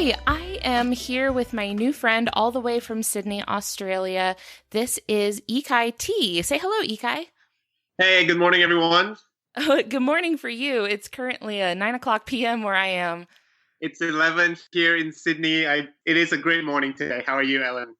Hi, I am here with my new friend all the way from Sydney, Australia. This is Ikai T. Say hello, Ikai. Hey, good morning, everyone. Oh, good morning for you. It's currently 9 o'clock p.m. where I am. It's 11 here in Sydney. It is a great morning today. How are you, Ellen?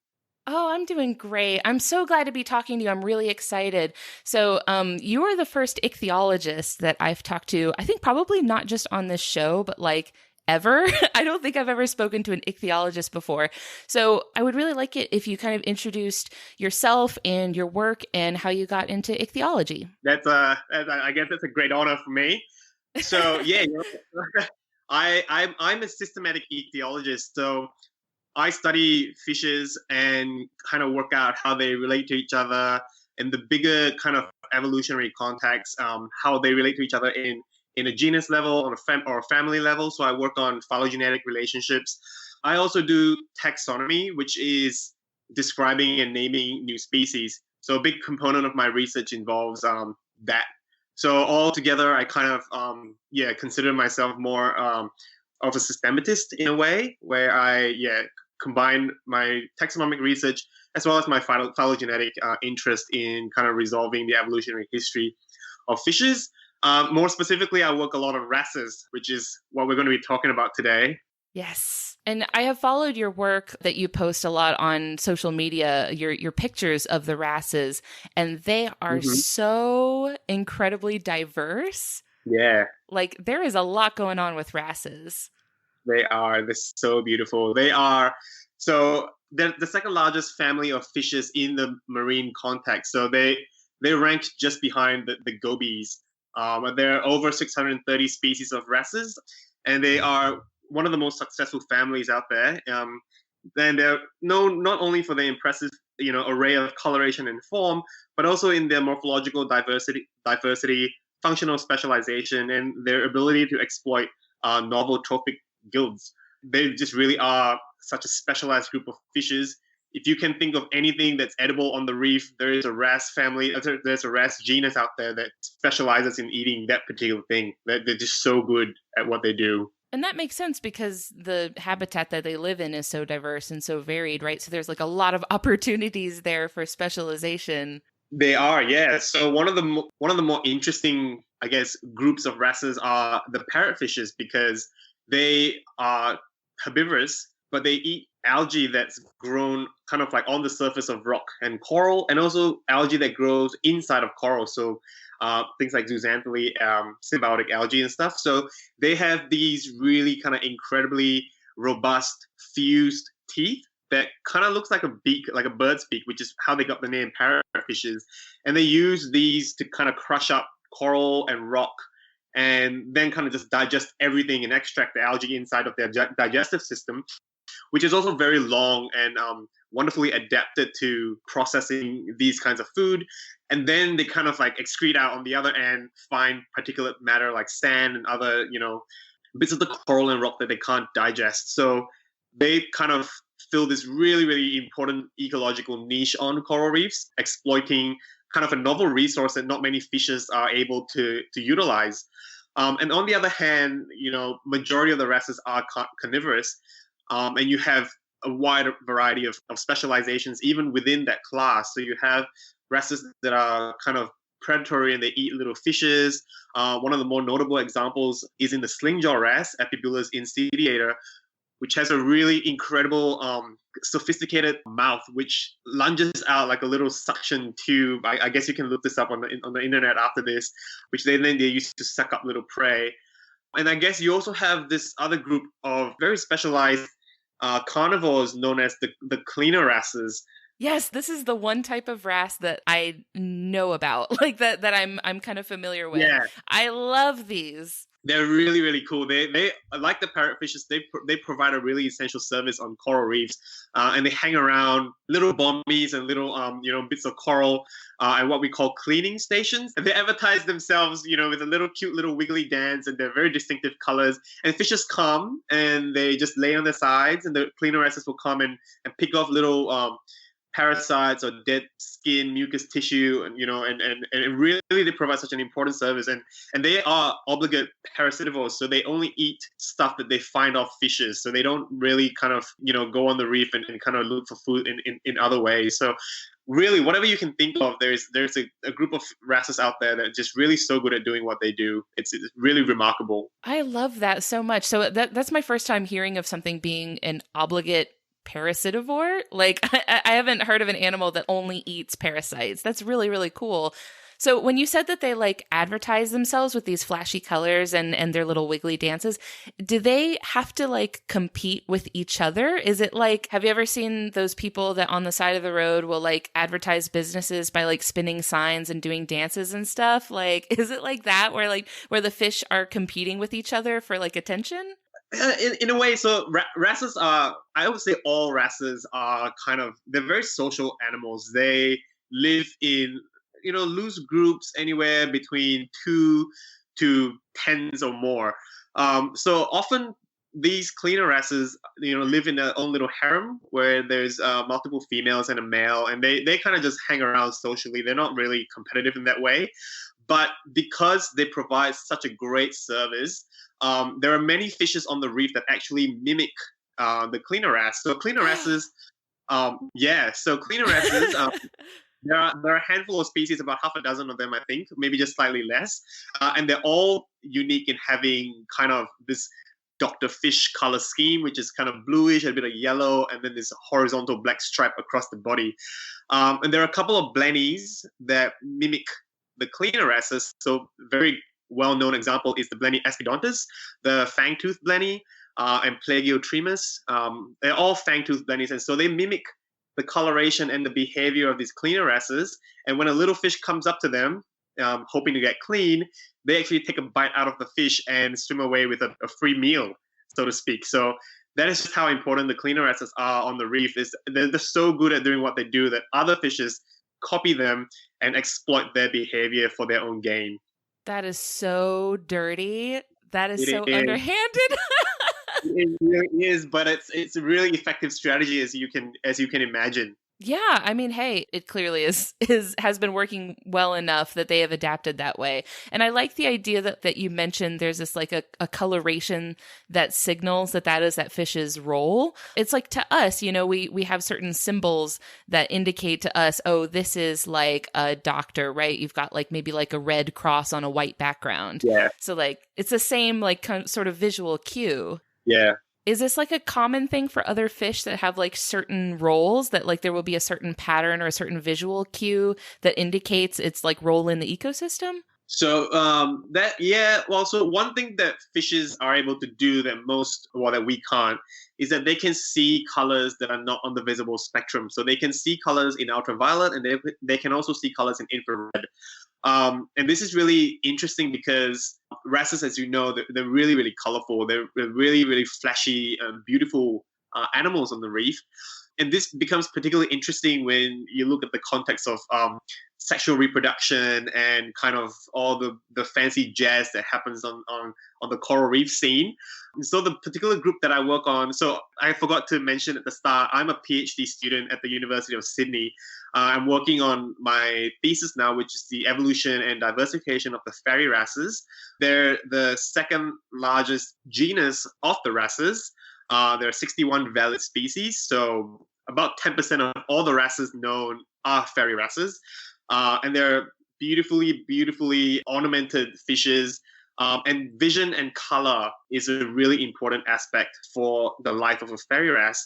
Oh, I'm doing great. I'm so glad to be talking to you. I'm really excited. You are the first ichthyologist that I've talked to, I think probably not just on this show, but like ever. I don't think I've ever spoken to an ichthyologist before. So I would really like it if you kind of introduced yourself and your work and how you got into ichthyology. I guess that's a great honor for me. So yeah, I'm a systematic ichthyologist. So I study fishes and kind of work out how they relate to each other in the bigger kind of evolutionary context, how they relate to each other in a genus level, on a family level. So I work on phylogenetic relationships. I also do taxonomy, which is describing and naming new species. So a big component of my research involves that. So altogether, I kind of consider myself more of a systematist in a way, where I combine my taxonomic research as well as my phylogenetic interest in kind of resolving the evolutionary history of fishes. More specifically, I work a lot on wrasses, which is what we're going to be talking about today. Yes. And I have followed your work that you post a lot on social media, your pictures of the wrasses, and they are Mm-hmm. so incredibly diverse. Yeah, Like there is a lot going on with wrasses. they are. They're so beautiful. They are. So they're the second largest family of fishes in the marine context. So they rank just behind the gobies. There are over 630 species of wrasses, and they are one of the most successful families out there. And they're known not only for their impressive, array of coloration and form, but also in their morphological diversity, functional specialization, and their ability to exploit novel trophic guilds. They just really are such a specialized group of fishes. If you can think of anything that's edible on the reef, there is a wrasse family, there's a wrasse genus out there that specializes in eating that particular thing. They're just so good at what they do. And that makes sense because the habitat that they live in is so diverse and so varied, right? So there's like a lot of opportunities there for specialization. They are, yeah. So one of the more interesting, I guess, groups of wrasses are the parrotfishes because they are herbivorous, but they eat algae that's grown kind of like on the surface of rock and coral, and also algae that grows inside of coral. So things like zooxanthellae, symbiotic algae and stuff. So they have these really kind of incredibly robust fused teeth that kind of looks like a beak, like a bird's beak, which is how they got the name parrotfishes. And they use these to kind of crush up coral and rock and then kind of just digest everything and extract the algae inside of their digestive system, which is also very long and wonderfully adapted to processing these kinds of food. And then they kind of like excrete out on the other end fine particulate matter like sand and other, bits of the coral and rock that they can't digest. So they kind of fill this really, really important ecological niche on coral reefs, exploiting kind of a novel resource that not many fishes are able to utilize. And on the other hand, majority of the wrasses are carnivorous, and you have a wide variety of specializations even within that class. So you have wrasses that are kind of predatory and they eat little fishes. One of the more notable examples is in the slingjaw wrasse, Epibulus insidiator, which has a really incredible, sophisticated mouth, which lunges out like a little suction tube. I guess you can look this up on the internet after this, which then they use to suck up little prey. And I guess you also have this other group of very specialized carnivores known as the cleaner wrasses. Yes, this is the one type of wrasse that I know about, like that I'm kind of familiar with. Yeah, I love these. they're really, really cool. They like the parrotfishes. They provide a really essential service on coral reefs, and they hang around little bombies and little bits of coral, and what we call cleaning stations. And they advertise themselves, with a little cute little wiggly dance, and they're very distinctive colors. And fishes come and they just lay on their sides, and the cleaner wrasses will come and pick off little parasites or dead skin, mucus tissue, and and really they provide such an important service. And they are obligate parasitivores, so they only eat stuff that they find off fishes. So they don't really kind of go on the reef and kind of look for food in other ways. So really, whatever you can think of, there's a group of wrasses out there that are just really so good at doing what they do. It's really remarkable. I love that so much. So that's my first time hearing of something being an obligate parasitivore. Like I haven't heard of an animal that only eats parasites. That's really, really cool. So when you said that they like advertise themselves with these flashy colors and their little wiggly dances, do they have to like compete with each other? Is it like, have you ever seen those people that on the side of the road will like advertise businesses by like spinning signs and doing dances and stuff? Like, is it like that where the fish are competing with each other for like attention? In a way, so wrasses are, I would say all wrasses are they're very social animals. They live in, loose groups anywhere between 2 to 10s or more. So often these cleaner wrasses, live in their own little harem where there's multiple females and a male, and they kind of just hang around socially. They're not really competitive in that way. But because they provide such a great service, there are many fishes on the reef that actually mimic the cleaner wrasse. So cleaner wrasses, so cleaner wrasses, there are a handful of species, about half a dozen of them, I think, maybe just slightly less, and they're all unique in having kind of this Dr. Fish color scheme, which is kind of bluish, a bit of yellow, and then this horizontal black stripe across the body. And there are a couple of blennies that mimic the cleaner wrasses. So very well-known example is the blenny aspidontis, the fang-tooth blenny, and Plagiotremus. They're all fang-tooth blennies, and so they mimic the coloration and the behavior of these cleaner wrasses. And when a little fish comes up to them, hoping to get clean, they actually take a bite out of the fish and swim away with a free meal, so to speak. So that is just how important the cleaner wrasses are on the reef. Is they're so good at doing what they do that other fishes copy them and exploit their behavior for their own gain. That is so dirty. That is so underhanded. It really is, but it's a really effective strategy as you can imagine. Yeah, I mean, hey, it clearly has been working well enough that they have adapted that way. And I like the idea that you mentioned there's this like a coloration that signals that is that fish's role. It's like to us, we have certain symbols that indicate to us, oh, this is like a doctor, right? You've got like maybe like a red cross on a white background. Yeah. So like it's the same like sort of visual cue. Yeah. Is this like a common thing for other fish that have like certain roles, that like there will be a certain pattern or a certain visual cue that indicates its like role in the ecosystem? So so one thing that fishes are able to do that we can't, is that they can see colors that are not on the visible spectrum. So they can see colors in ultraviolet, and they can also see colors in infrared. And this is really interesting because wrasses, as you know, they're really, really colorful. They're really, really flashy and beautiful animals on the reef. And this becomes particularly interesting when you look at the context of sexual reproduction and kind of all the fancy jazz that happens on the coral reef scene. And so the particular group that I work on, so I forgot to mention at the start, I'm a PhD student at the University of Sydney. I'm working on my thesis now, which is the evolution and diversification of the fairy wrasses. They're the second largest genus of the wrasses. There are 61 valid species, so about 10% of all the wrasses known are fairy wrasses. And they're beautifully, beautifully ornamented fishes. And vision and color is a really important aspect for the life of a fairy wrasse,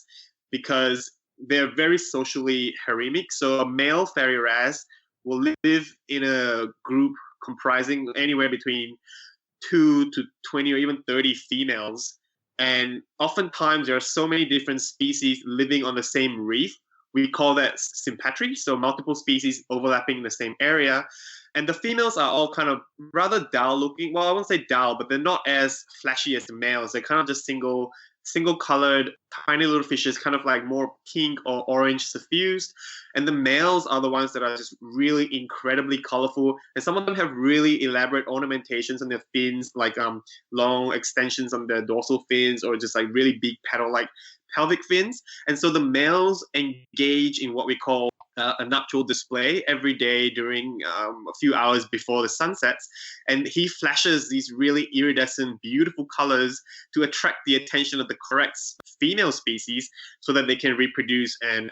because they're very socially haremic. So a male fairy wrasse will live in a group comprising anywhere between 2 to 20 or even 30 females. And oftentimes there are so many different species living on the same reef. We call that sympatry, so multiple species overlapping in the same area. And the females are all kind of rather dull looking. Well, I won't say dull, but they're not as flashy as the males. They're kind of just single colored, tiny little fishes, kind of like more pink or orange suffused. And the males are the ones that are just really incredibly colorful. And some of them have really elaborate ornamentations on their fins, like long extensions on their dorsal fins, or just like really big pelvic fins. And so the males engage in what we call a nuptial display every day during a few hours before the sun sets. And he flashes these really iridescent, beautiful colors to attract the attention of the correct female species so that they can reproduce and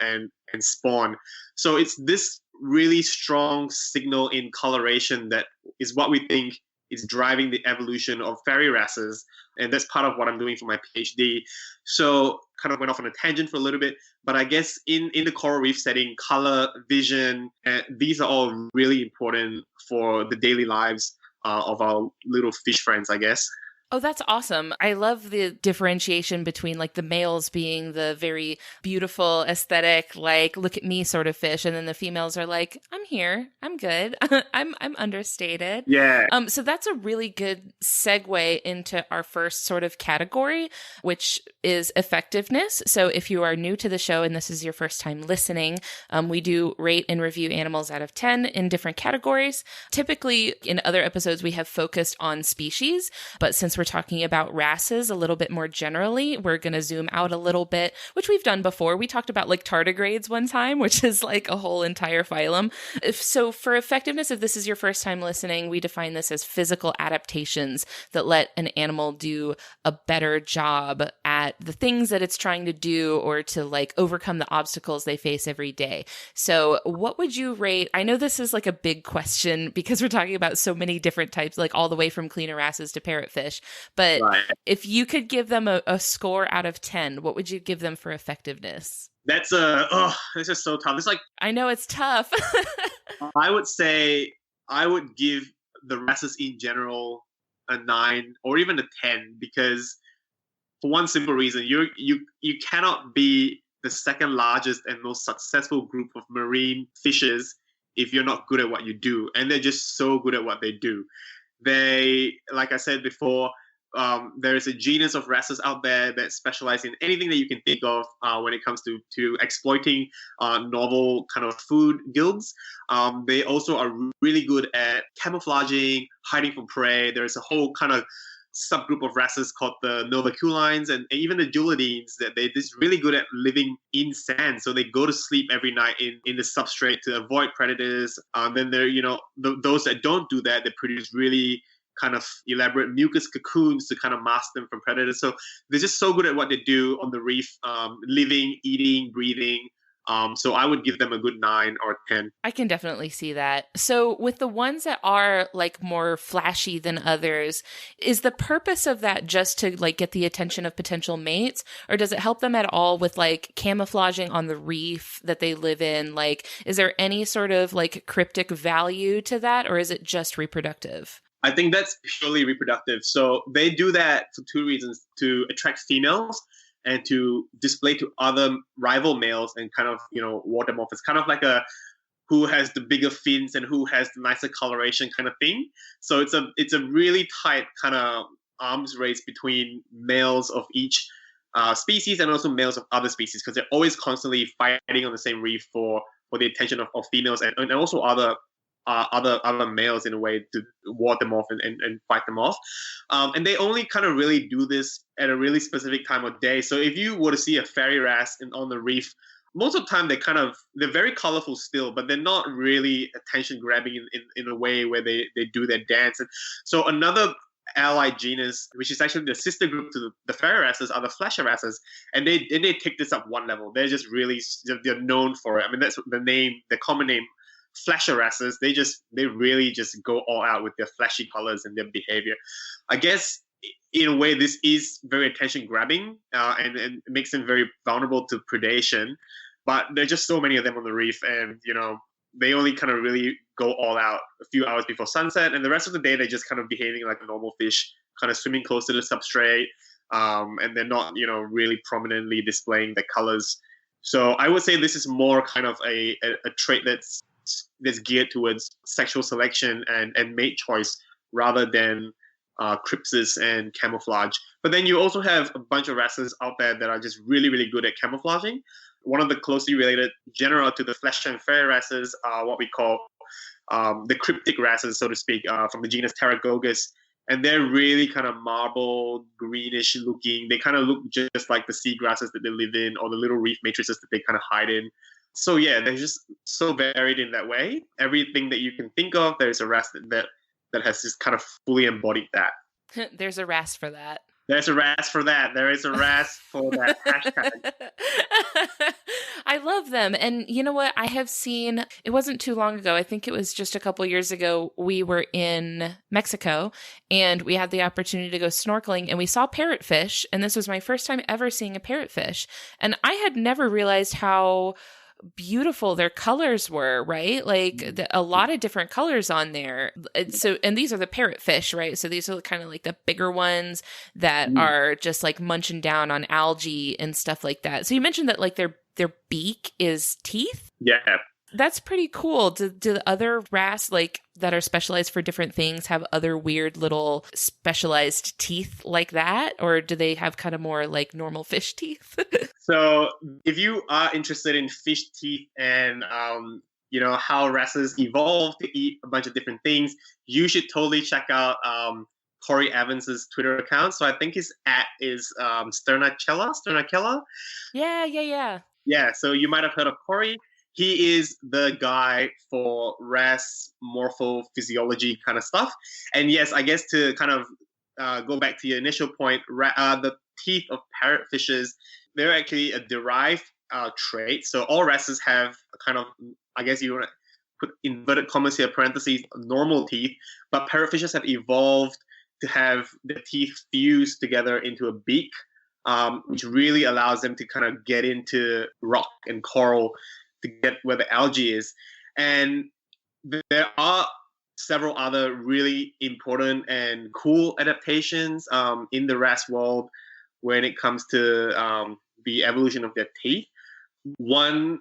spawn. So it's this really strong signal in coloration that is what we think is driving the evolution of fairy wrasses. And that's part of what I'm doing for my PhD. So kind of went off on a tangent for a little bit, but I guess in the coral reef setting, color, vision, these are all really important for the daily lives of our little fish friends, I guess. Oh, that's awesome. I love the differentiation between like the males being the very beautiful, aesthetic, like look at me sort of fish, and then the females are like, I'm here, I'm good, I'm understated. Yeah. So that's a really good segue into our first sort of category, which is effectiveness. So if you are new to the show and this is your first time listening, we do rate and review animals out of 10 in different categories. Typically, in other episodes, we have focused on species, but since we're talking about wrasses a little bit more generally, we're going to zoom out a little bit, which we've done before. We talked about like tardigrades one time, which is like a whole entire phylum. So for effectiveness, if this is your first time listening, we define this as physical adaptations that let an animal do a better job at the things that it's trying to do or to like overcome the obstacles they face every day. So what would you rate? I know this is like a big question because we're talking about so many different types, like all the way from cleaner wrasses to parrotfish. But Right. if you could give them a score out of 10, what would you give them for effectiveness? That's this is so tough. It's like, I know it's tough. I would say I would give the wrasses in general a 9 or even a 10 because for one simple reason, you cannot be the second largest and most successful group of marine fishes if you're not good at what you do. And they're just so good at what they do. They, like I said before, there is a genus of wrasses out there that specialize in anything that you can think of when it comes to exploiting novel kind of food guilds. They also are really good at camouflaging, hiding from prey. There's a whole kind of subgroup of wrasses called the novaculines and even the julidines that they're just really good at living in sand. So they go to sleep every night in the substrate to avoid predators. Then there, those that don't do that, they produce really kind of elaborate mucus cocoons to kind of mask them from predators. So they're just so good at what they do on the reef, living, eating, breathing. So I would give them a good 9 or 10. I can definitely see that. So with the ones that are like more flashy than others, is the purpose of that just to like get the attention of potential mates, or does it help them at all with like camouflaging on the reef that they live in? Like, is there any sort of like cryptic value to that, or is it just reproductive? I think that's purely reproductive. So they do that for 2 reasons: to attract females and to display to other rival males and kind of, ward them off. It's kind of like a who has the bigger fins and who has the nicer coloration kind of thing. So it's a really tight kind of arms race between males of each species and also males of other species, because they're always constantly fighting on the same reef for the attention of females and also other males in a way to ward them off and fight them off. And they only kind of really do this at a really specific time of day. So if you were to see a fairy wrasse on the reef, most of the time they're very colorful still, but they're not really attention grabbing in a way where they do their dance. And so another allied genus, which is actually the sister group to the fairy wrasses, are the flasher wrasses, and they take this up one level. They're just really, they're known for it. I mean, that's the common name. Flasher wrasses, they really just go all out with their flashy colors and their behavior. I guess in a way this is very attention grabbing and it makes them very vulnerable to predation. But there's just so many of them on the reef, and they only kind of really go all out a few hours before sunset, and the rest of the day they're just kind of behaving like a normal fish, kind of swimming close to the substrate, and they're not really prominently displaying their colors. So I would say this is more kind of a trait that's geared towards sexual selection and mate choice rather than crypsis and camouflage. But then you also have a bunch of wrasses out there that are just really, really good at camouflaging. One of the closely related genera to the flesh and fairy wrasses are what we call the cryptic wrasses, so to speak, from the genus Pterygogus. and they're really kind of marble, greenish looking. They kind of look just like the seagrasses that they live in, or the little reef matrices that they kind of hide in. So yeah, they're just so varied in that way. Everything that you can think of, there's a wrasse that has just kind of fully embodied that. There's a wrasse for that. There's a wrasse for that. There is a wrasse for that hashtag. I love them. And you know what? I have seen, it wasn't too long ago. I think it was just a couple years ago. We were in Mexico and we had the opportunity to go snorkeling and we saw parrotfish. And this was my first time ever seeing a parrotfish. And I had never realized how beautiful their colors were, right? Like a lot of different colors on there. So, and these are the parrotfish, right? So these are kind of like the bigger ones that are just like munching down on algae and stuff like that. So you mentioned that like their beak is teeth. Yeah. That's pretty cool. Do the other wrasse, like that are specialized for different things, have other weird little specialized teeth like that? Or do they have kind of more like normal fish teeth? So if you are interested in fish teeth and how wrasses evolved to eat a bunch of different things, you should totally check out Corey Evans's Twitter account. So I think his @ is Sternacella. Yeah. Yeah, so you might have heard of Corey. He is the guy for wrasse morphophysiology kind of stuff. And yes, I guess to kind of go back to your initial point, the teeth of parrotfishes, they're actually a derived trait. So all wrasses have a kind of, I guess you want to put inverted commas here, parentheses, normal teeth, but parrotfishes have evolved to have the teeth fused together into a beak, which really allows them to kind of get into rock and coral to get where the algae is. And there are several other really important and cool adaptations in the wrasse world when it comes to the evolution of their teeth. One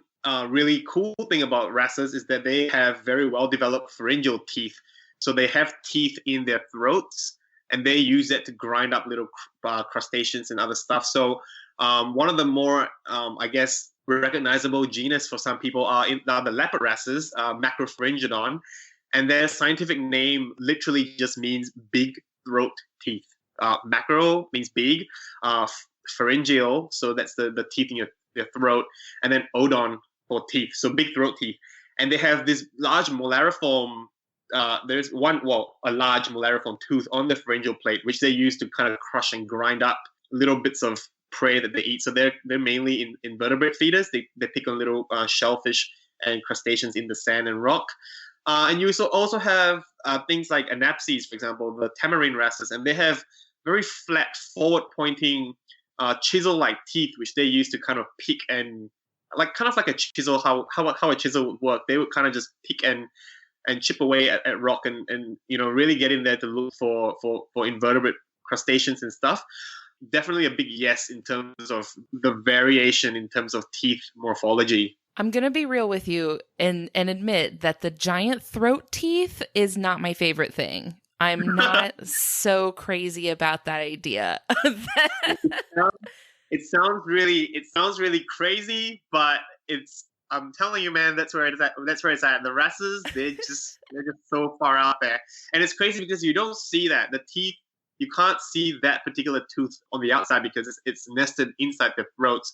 really cool thing about wrasses is that they have very well-developed pharyngeal teeth. So they have teeth in their throats, and they use that to grind up little crustaceans and other stuff. So one of the more, I guess, recognizable genus for some people are the leopard wrasses, Macropharyngedon, and their scientific name literally just means big throat teeth. Macro means big, pharyngeal, so that's the teeth in your throat, and then odon for teeth, so big throat teeth. And they have this large molariform, there's a large molariform tooth on the pharyngeal plate, which they use to kind of crush and grind up little bits of prey that they eat. So they're mainly invertebrate feeders. They pick on little shellfish and crustaceans in the sand and rock. And you also have things like anapses, for example, the tamarine wrasses, and they have very flat, forward-pointing, chisel-like teeth, which they use to kind of pick and kind of like a chisel. How a chisel would work. They would kind of just pick and chip away at rock and really get in there to look for invertebrate crustaceans and stuff. Definitely a big yes in terms of the variation in terms of teeth morphology. I'm going to be real with you and admit that the giant throat teeth is not my favorite thing. I'm not so crazy about that idea. It sounds really crazy, but I'm telling you, man, that's where it's at. That's where it's at. The wrasses, they're just so far out there. And it's crazy because you don't see that. The teeth, you can't see that particular tooth on the outside because it's nested inside their throats.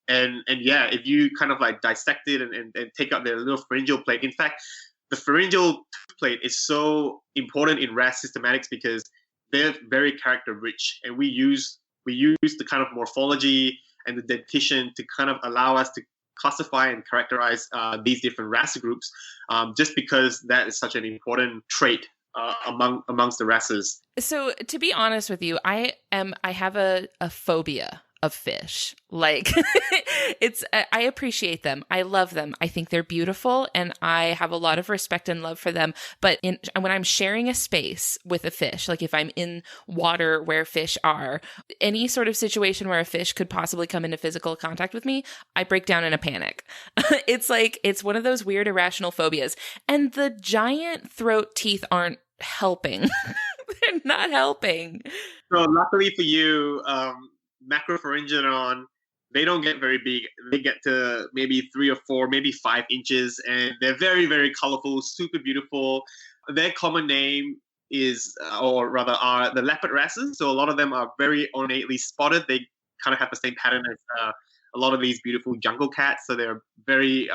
And yeah, if you kind of like dissect it and take out their little pharyngeal plate. In fact, the pharyngeal tooth plate is so important in wrasse systematics because they're very character rich, and we use the kind of morphology and the dentition to kind of allow us to classify and characterize these different wrasse groups, just because that is such an important trait amongst the wrasses. So to be honest with you, I have a phobia of fish. Like I appreciate them. I love them. I think they're beautiful and I have a lot of respect and love for them. But when I'm sharing a space with a fish, like if I'm in water where fish are, any sort of situation where a fish could possibly come into physical contact with me, I break down in a panic. It's one of those weird irrational phobias. And the giant throat teeth aren't helping. They're not helping. So luckily for you, Macropharyngedon, they don't get very big. They get to maybe 3 or 4, maybe 5 inches, and they're very, very colorful, super beautiful. Their common name or rather, are the leopard wrasses. So a lot of them are very ornately spotted. They kind of have the same pattern as a lot of these beautiful jungle cats. So they're very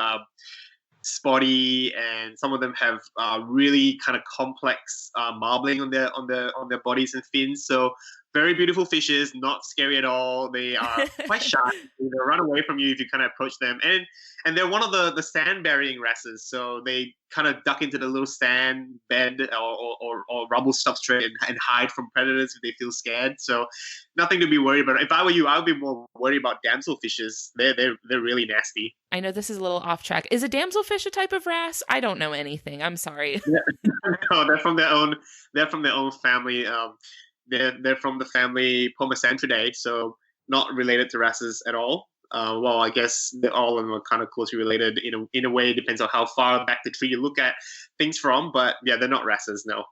spotty, and some of them have really kind of complex marbling on their bodies and fins. So very beautiful fishes, not scary at all. They are quite shy. They'll run away from you if you kind of approach them. And they're one of the sand burying wrasses. So they kind of duck into the little sand bed or rubble substrate and hide from predators if they feel scared. So nothing to be worried about. If I were you, I would be more worried about damselfishes. They're really nasty. I know this is a little off track. Is a damselfish a type of wrasse? I don't know anything. I'm sorry. No, they're from their own. They're from their own family. They're from the family Pomacentridae, so not related to wrasses at all. Well, I guess all of them are kind of closely related in a way. It depends on how far back the tree you look at things from. But yeah, they're not wrasses, no.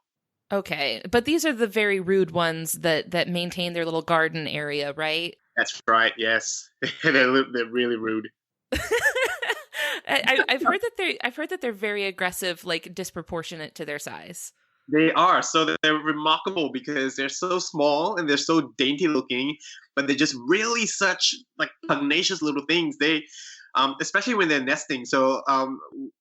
Okay, but these are the very rude ones that maintain their little garden area, right? That's right. Yes, they're really rude. I've heard that they're very aggressive, like disproportionate to their size. They are. So they're remarkable because they're so small and they're so dainty looking, but they're just really such like pugnacious little things. They, especially when they're nesting. So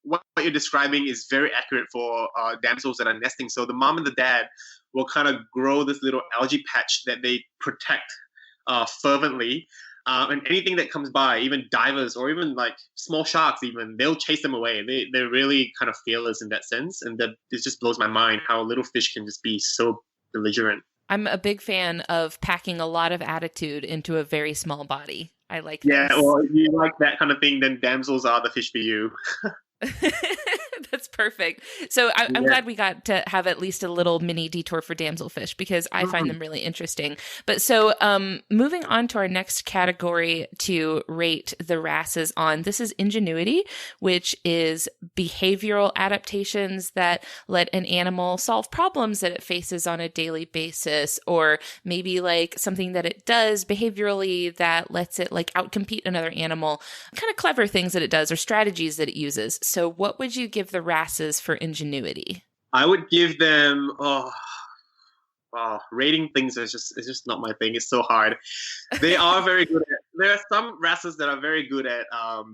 what you're describing is very accurate for damsels that are nesting. So the mom and the dad will kind of grow this little algae patch that they protect fervently. And anything that comes by, even divers or even like small sharks, even they'll chase them away. They're really kind of fearless in that sense, and it just blows my mind how a little fish can just be so belligerent. I'm a big fan of packing a lot of attitude into a very small body. I like Yeah, this. well, if you like that kind of thing, then damsels are the fish for you. That's perfect. So I'm glad we got to have at least a little mini detour for damselfish because I find them really interesting. But so moving on to our next category to rate the wrasses on, this is ingenuity, which is behavioral adaptations that let an animal solve problems that it faces on a daily basis, or maybe like something that it does behaviorally that lets it like outcompete another animal, kind of clever things that it does or strategies that it uses. So what would you give the wrasses for ingenuity? I would give them rating things is just not my thing. It's so hard. They are very good at. There are some wrasses that are very good at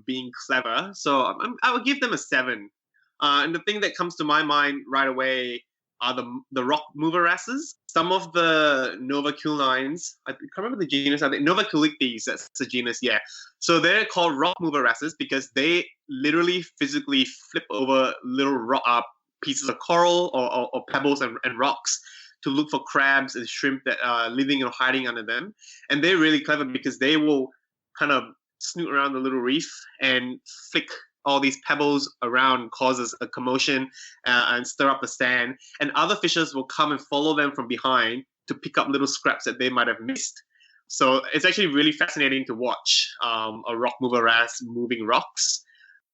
being clever. So I would give them a 7. And the thing that comes to my mind right away are the rock mover wrasses. Some of the novaculines, I can't remember the genus. I think Novaculictes, that's the genus. Yeah. So they're called rock mover wrasses because they literally physically flip over little pieces of coral or pebbles and rocks to look for crabs and shrimp that are living or hiding under them. And they're really clever because they will kind of snoot around the little reef and flick all these pebbles around, causes a commotion and stir up the sand. And other fishes will come and follow them from behind to pick up little scraps that they might have missed. So it's actually really fascinating to watch a rock mover wrasse moving rocks.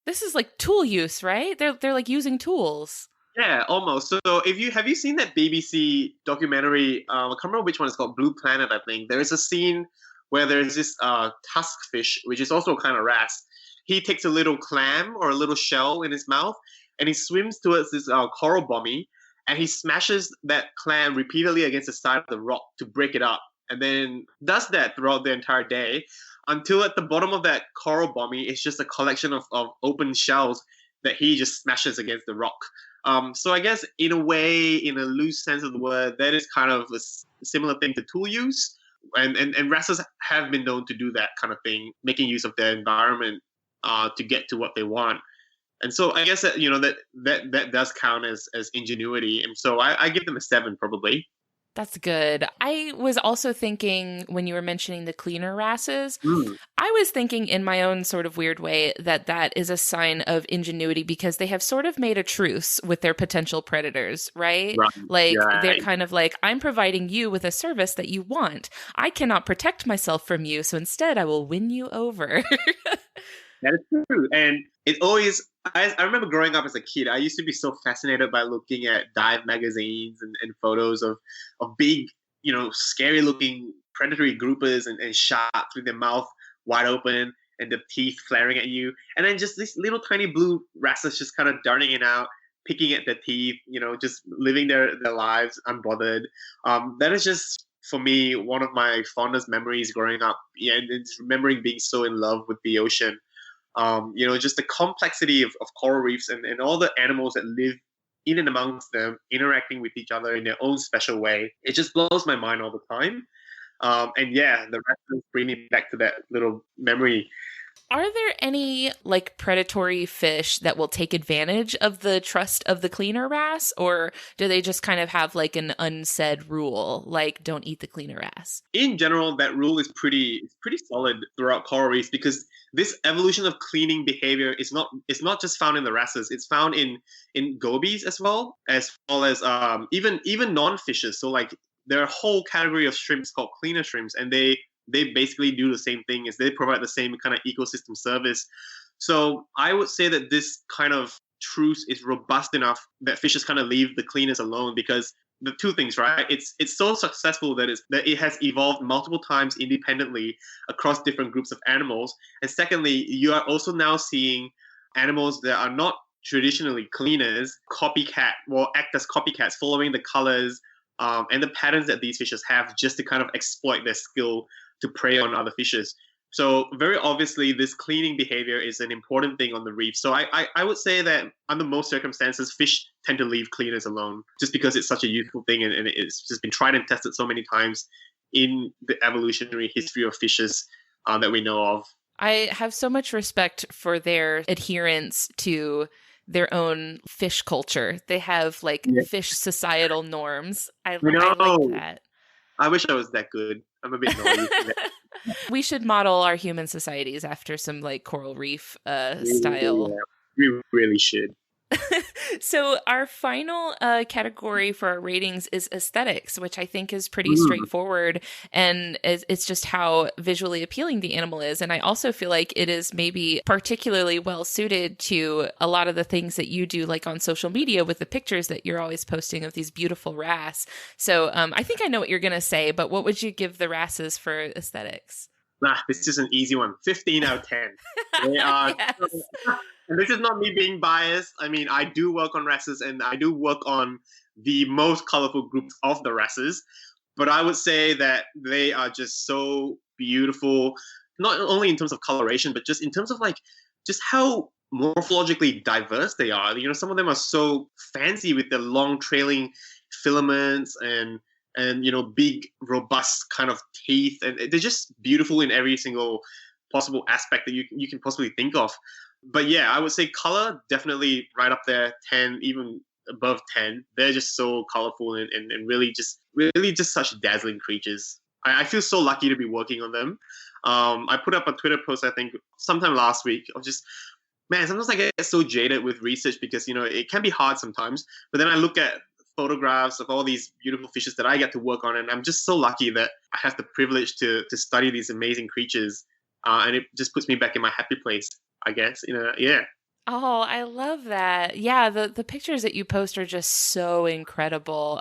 This is like tool use, right? They're like using tools. Yeah, almost. So have you seen that BBC documentary? I can't remember which one it's called. Blue Planet, I think. There is a scene where there's this tusk fish, which is also kind of wrasse. He takes a little clam or a little shell in his mouth, and he swims towards this coral bommy, and he smashes that clam repeatedly against the side of the rock to break it up, and then does that throughout the entire day until at the bottom of that coral bommy is just a collection of open shells that he just smashes against the rock. So I guess in a way, in a loose sense of the word, that is kind of a similar thing to tool use. And wrestlers have been known to do that kind of thing, making use of their environment to get to what they want. And so I guess that does count as ingenuity. And so I give them a 7 probably. That's good. I was also thinking when you were mentioning the cleaner wrasses, I was thinking in my own sort of weird way that is a sign of ingenuity because they have sort of made a truce with their potential predators, right? Like they're kind of like, I'm providing you with a service that you want. I cannot protect myself from you, so instead I will win you over. That is true. And it always, I remember growing up as a kid, I used to be so fascinated by looking at dive magazines and photos of big, scary looking predatory groupers and sharks with their mouth wide open and the teeth flaring at you. And then just these little tiny blue wrasses just kind of darting in and out, picking at their teeth, just living their lives unbothered. That is just for me one of my fondest memories growing up. Yeah, and it's remembering being so in love with the ocean. Just the complexity of coral reefs and all the animals that live in and amongst them, interacting with each other in their own special way. It just blows my mind all the time. And yeah, the rest bring me back to that little memory. Are there any like predatory fish that will take advantage of the trust of the cleaner wrasse, or do they just kind of have like an unsaid rule, like don't eat the cleaner wrasse? In general, that rule is pretty solid throughout coral reefs because this evolution of cleaning behavior is not it's not just found in the wrasses. It's found in gobies as well as even non-fishes. So like there are a whole category of shrimps called cleaner shrimps, and they basically do the same thing as they provide the same kind of ecosystem service. So I would say that this kind of truce is robust enough that fishes kind of leave the cleaners alone because the two things, right? It's so successful that it has evolved multiple times independently across different groups of animals. And secondly, you are also now seeing animals that are not traditionally cleaners act as copycats, following the colors and the patterns that these fishes have just to kind of exploit their skill to prey on other fishes. So very obviously, this cleaning behavior is an important thing on the reef. So I would say that under most circumstances, fish tend to leave cleaners alone just because it's such a useful thing and it's just been tried and tested so many times in the evolutionary history of fishes that we know of. I have so much respect for their adherence to their own fish culture. They have like fish societal norms. I like that. I wish I was that good. I'm a bit naughty. We should model our human societies after some like coral reef style. Yeah, we really should. So our final category for our ratings is aesthetics, which I think is pretty straightforward, and it's just how visually appealing the animal is. And I also feel like it is maybe particularly well suited to a lot of the things that you do, like on social media with the pictures that you're always posting of these beautiful wrasse. So I think I know what you're going to say, but what would you give the wrasses for aesthetics? This is an easy one. 15 out of 10. They are. Yes. And this is not me being biased. I mean, I do work on wrasses and I do work on the most colorful groups of the wrasses. But I would say that they are just so beautiful, not only in terms of coloration, but just in terms of like just how morphologically diverse they are. Some of them are so fancy with their long trailing filaments and big robust kind of teeth, and they're just beautiful in every single possible aspect that you can possibly think of. But yeah, I would say color definitely right up there, 10, even above 10. They're just so colorful and really just such dazzling creatures. I feel so lucky to be working on them. I put up a Twitter post, I think sometime last week, of just, man, sometimes I get so jaded with research because it can be hard sometimes, but then I look at photographs of all these beautiful fishes that I get to work on, and I'm just so lucky that I have the privilege to study these amazing creatures, and it just puts me back in my happy place, I guess. Yeah. Oh, I love that. Yeah, the pictures that you post are just so incredible.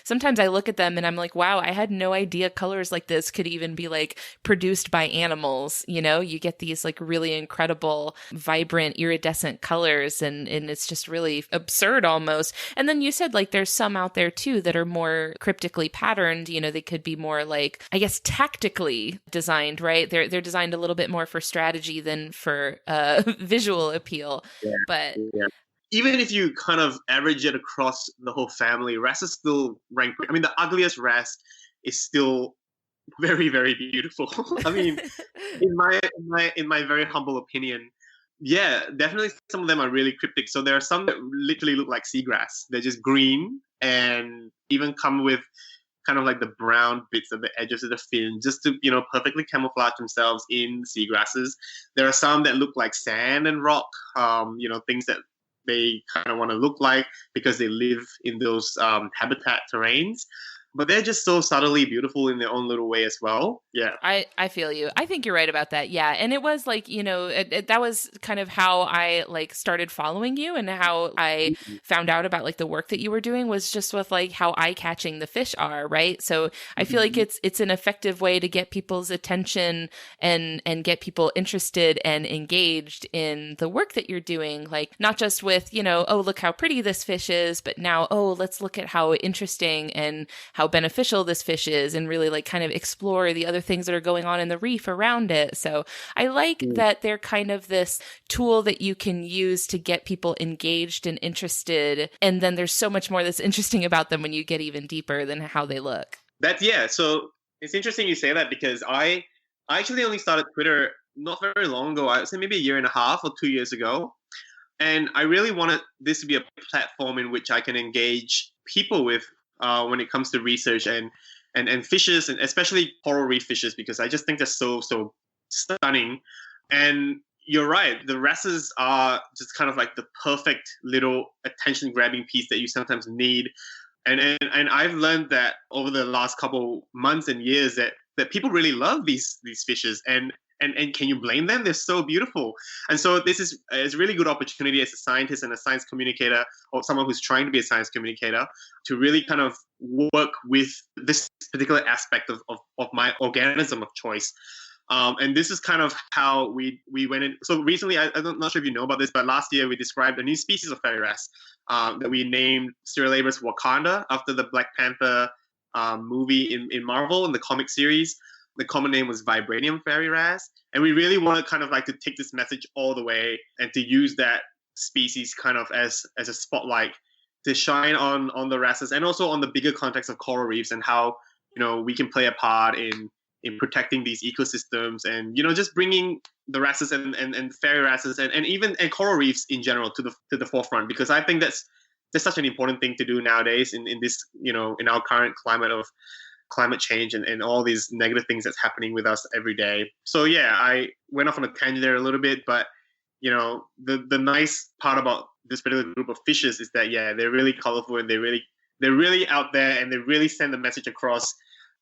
Sometimes I look at them and I'm like, wow, I had no idea colors like this could even be like produced by animals. You get these like really incredible, vibrant, iridescent colors and it's just really absurd almost. And then you said like there's some out there too that are more cryptically patterned. They could be more like, I guess, tactically designed, right? They're designed a little bit more for strategy than for visual appeal. Yeah, but even if you kind of average it across the whole family, wrasse is still ranked. I mean, the ugliest wrasse is still very, very beautiful. I mean, in my very humble opinion, yeah, definitely some of them are really cryptic. So there are some that literally look like seagrass. They're just green and even come with kind of like the brown bits at the edges of the fin just to, perfectly camouflage themselves in seagrasses. There are some that look like sand and rock, things that they kind of want to look like because they live in those habitat terrains. but they're just so subtly beautiful in their own little way as well. Yeah. I feel you. I think you're right about that. Yeah. And it was like, that was kind of how I like started following you, and how I found out about like the work that you were doing was just with like how eye-catching the fish are, right? So I feel like it's an effective way to get people's attention and get people interested and engaged in the work that you're doing. Like not just with, oh, look how pretty this fish is, but now, oh, let's look at how interesting and how beneficial this fish is, and really like kind of explore the other things that are going on in the reef around it. So I like that they're kind of this tool that you can use to get people engaged and interested. And then there's so much more that's interesting about them when you get even deeper than how they look. So it's interesting you say that, because I actually only started Twitter not very long ago. I would say maybe a year and a half or 2 years ago. And I really wanted this to be a platform in which I can engage people with when it comes to research and fishes, and especially coral reef fishes, because I just think they're so stunning. And you're right, the wrasses are just kind of like the perfect little attention grabbing piece that you sometimes need. And I've learned that over the last couple months and years that people really love these fishes, and can you blame them? They're so beautiful. And so this is a really good opportunity as a scientist and a science communicator, or someone who's trying to be a science communicator, to really kind of work with this particular aspect of my organism of choice. And this is kind of how we went in. So recently, I'm not sure if you know about this, but last year we described a new species of fairy wrasse that we named Stereolabus Wakanda, after the Black Panther movie in Marvel, in the comic series. The common name was Vibranium fairy wrasse. And we really want to kind of like to take this message all the way and to use that species kind of as a spotlight to shine on the wrasses, and also on the bigger context of coral reefs, and how, we can play a part in protecting these ecosystems, and, just bringing the wrasses and fairy wrasses and even coral reefs in general to the forefront, because I think that's such an important thing to do nowadays in this, in our current climate of climate change and all these negative things that's happening with us every day. So yeah, I went off on a tangent there a little bit, but the nice part about this particular group of fishes is that, yeah, they're really colorful, and they're really out there, and they really send the message across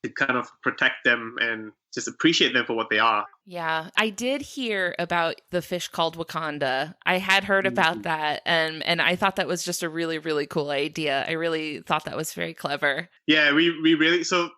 to kind of protect them and just appreciate them for what they are. Yeah, I did hear about the fish called Wakanda. I had heard about that, and I thought that was just a really, really cool idea. I really thought that was very clever. Yeah, we really, so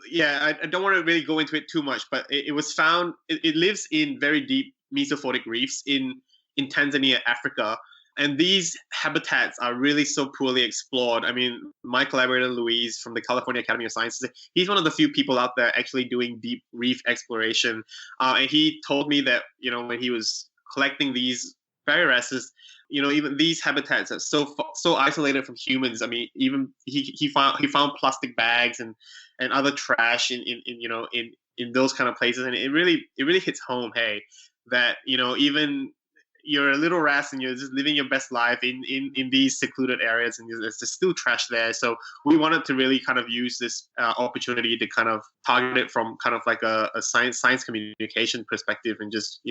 yeah, I don't want to really go into it too much, but it was found, it lives in very deep mesophotic reefs in Tanzania, Africa. And these habitats are really so poorly explored. I mean, my collaborator, Louise, from the California Academy of Sciences, he's one of the few people out there actually doing deep reef exploration. And he told me that, when he was collecting these fairy wrasses, even these habitats are so isolated from humans. I mean, even he found plastic bags and other trash in those kind of places. And it really hits home, hey, that, even you're a little wrasse and you're just living your best life in these secluded areas, and there's still trash there. So we wanted to really kind of use this opportunity to kind of target it from kind of like a science communication perspective, and just,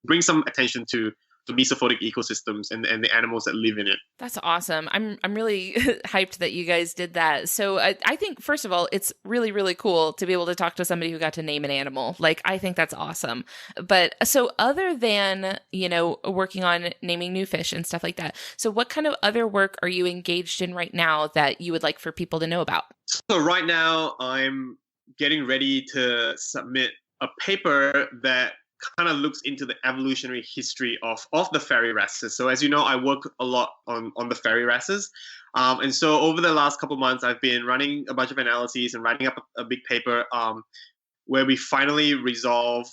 bring some attention to the mesophotic ecosystems and the animals that live in it. That's awesome. I'm really hyped that you guys did that. So I think, first of all, it's really, really cool to be able to talk to somebody who got to name an animal. Like, I think that's awesome. But so other than, working on naming new fish and stuff like that, so what kind of other work are you engaged in right now that you would like for people to know about? So right now I'm getting ready to submit a paper that kind of looks into the evolutionary history of the fairy wrasses. So as you know, I work a lot on the fairy wrasses. And so over the last couple of months, I've been running a bunch of analyses and writing up a big paper where we finally resolve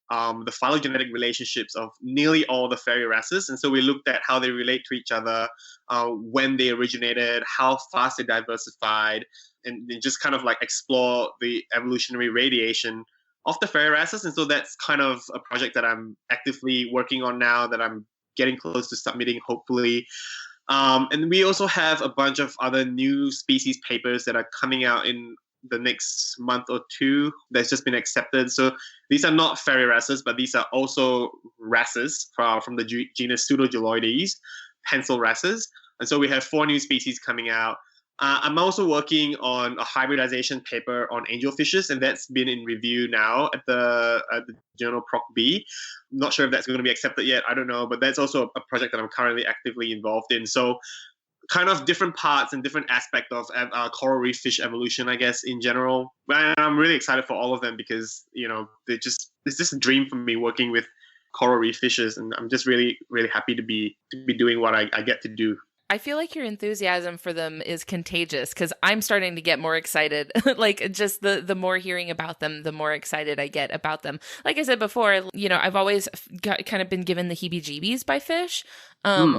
the phylogenetic relationships of nearly all the fairy wrasses. And so we looked at how they relate to each other, when they originated, how fast they diversified, and just kind of like explore the evolutionary radiation of the fairy wrasses. And so that's kind of a project that I'm actively working on now, that I'm getting close to submitting, hopefully. And we also have a bunch of other new species papers that are coming out in the next month or two that's just been accepted. So these are not fairy wrasses, but these are also wrasses from the genus Pseudogeloides, pencil wrasses. And so we have 4 new species coming out. I'm also working on a hybridization paper on angelfishes, and that's been in review now at the journal Proc B. I'm not sure if that's going to be accepted yet. I don't know, but that's also a project that I'm currently actively involved in. So, kind of different parts and different aspect of coral reef fish evolution, I guess, in general. And I'm really excited for all of them because it's just a dream for me working with coral reef fishes, and I'm just really really happy to be doing what I get to do. I feel like your enthusiasm for them is contagious because I'm starting to get more excited. Like just the more hearing about them, the more excited I get about them. Like I said before, I've always kind of been given the heebie-jeebies by fish,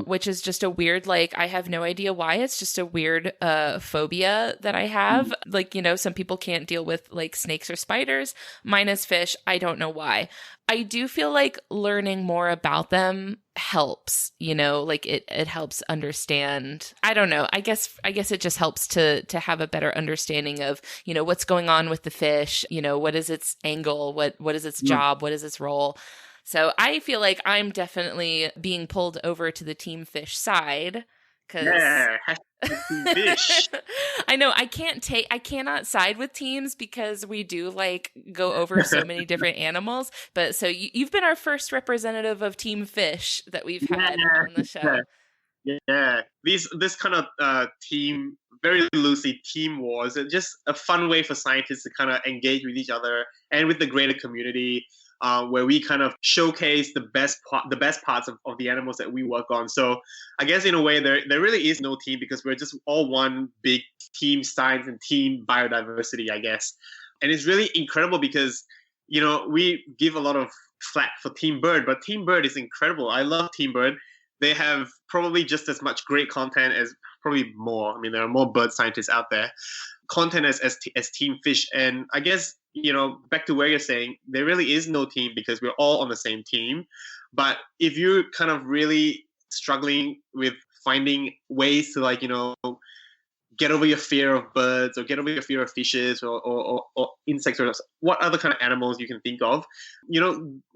which is just a weird, like, I have no idea why. It's just a weird phobia that I have. Like, some people can't deal with like snakes or spiders. Mine is fish. I don't know why. I do feel like learning more about them helps, like it helps understand. I don't know. I guess it just helps to have a better understanding of, what's going on with the fish, what is its angle, what is its job, what is its role. So I feel like I'm definitely being pulled over to the team fish side. Yeah, fish. I know I cannot side with teams because we do like go over so many different animals. But so you've been our first representative of team fish that we've had on the show. Yeah. This kind of team, very loosely team wars, it's just a fun way for scientists to kind of engage with each other and with the greater community. Where we kind of showcase the best parts of the animals that we work on. So I guess in a way there really is no team because we're just all one big team science and team biodiversity, I guess. And it's really incredible because, we give a lot of flack for Team Bird, but Team Bird is incredible. I love Team Bird. They have probably just as much great content as probably more. I mean, there are more bird scientists out there. Content as Team Fish. And I guess, back to where you're saying, there really is no team because we're all on the same team. But if you're kind of really struggling with finding ways to get over your fear of birds or get over your fear of fishes or insects or what other kind of animals you can think of,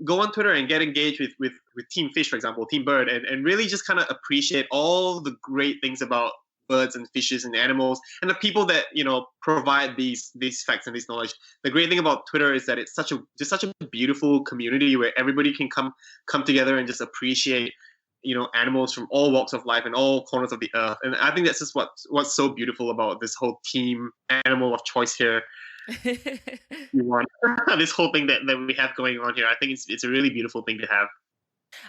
go on Twitter and get engaged with Team Fish, for example, Team Bird, and really just kind of appreciate all the great things about birds and fishes and animals and the people that provide these facts and this knowledge. The great thing about Twitter is that it's such a beautiful community where everybody can come together and just appreciate animals from all walks of life and all corners of the earth. And I think that's just what's so beautiful about this whole team animal of choice here. You want this whole thing that we have going on here. I think it's a really beautiful thing to have.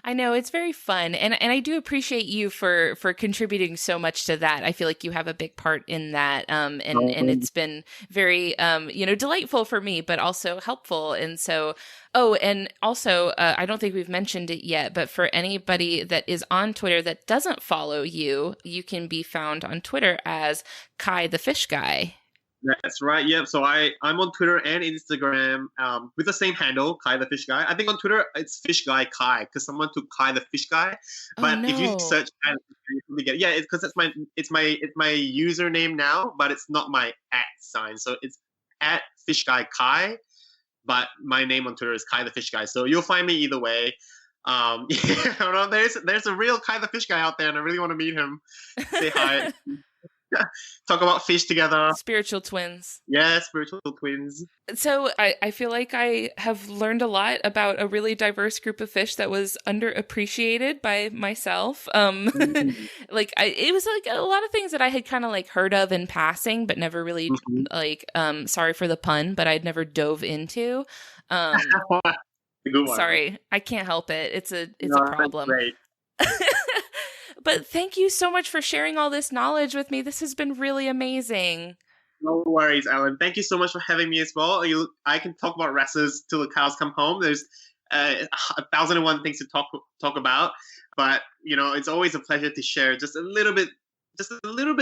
I know, it's very fun, and I do appreciate you for contributing so much to that. I feel like you have a big part in that, and it's been very delightful for me, but also helpful. And so, and also, I don't think we've mentioned it yet, but for anybody that is on Twitter that doesn't follow you, you can be found on Twitter as Kai the Fish Guy. That's right. Yeah. So I'm on Twitter and Instagram with the same handle, Kai the Fish Guy. I think on Twitter it's Fish Guy Kai because someone took Kai the Fish Guy. But if you search Kai the Fish Guy, you probably get it's because it's my username now, but it's not my @ sign. So it's at Fish Guy Kai, but my name on Twitter is Kai the Fish Guy. So you'll find me either way. There's a real Kai the Fish Guy out there, and I really want to meet him. Say hi. Talk about fish together. Spiritual twins. Yeah, spiritual twins. So I feel like I have learned a lot about a really diverse group of fish that was underappreciated by myself. It was like a lot of things that I had kind of like heard of in passing, but never really sorry for the pun, but I'd never dove into. Sorry, I can't help it. It's a problem. But thank you so much for sharing all this knowledge with me. This has been really amazing. No worries, Alan. Thank you so much for having me as well. I can talk about wrasses till the cows come home. There's 1,001 things to talk about, but it's always a pleasure to share just a little bit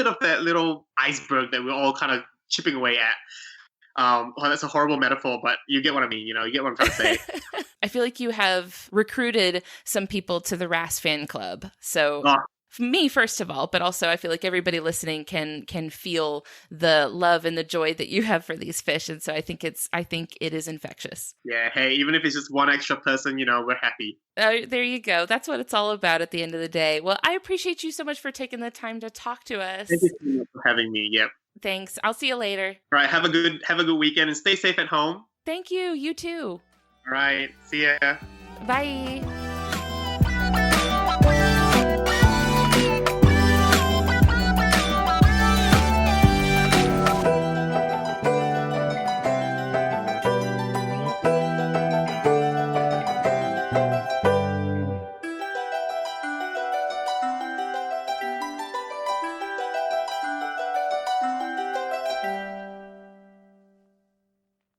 of that little iceberg that we're all kind of chipping away at. That's a horrible metaphor, but you get what I mean. You get what I'm trying to say. I feel like you have recruited some people to the Wrasse fan club. So me first of all, but also I feel like everybody listening can feel the love and the joy that you have for these fish, and so I think it is infectious. Yeah, hey, even if it's just one extra person, we're happy. There you go. That's what it's all about at the end of the day. Well, I appreciate you so much for taking the time to talk to us. Thank you so much for having me. Yep. Thanks. I'll see you later. All right, have a good weekend and stay safe at home. Thank you. You too. All right, see ya. Bye.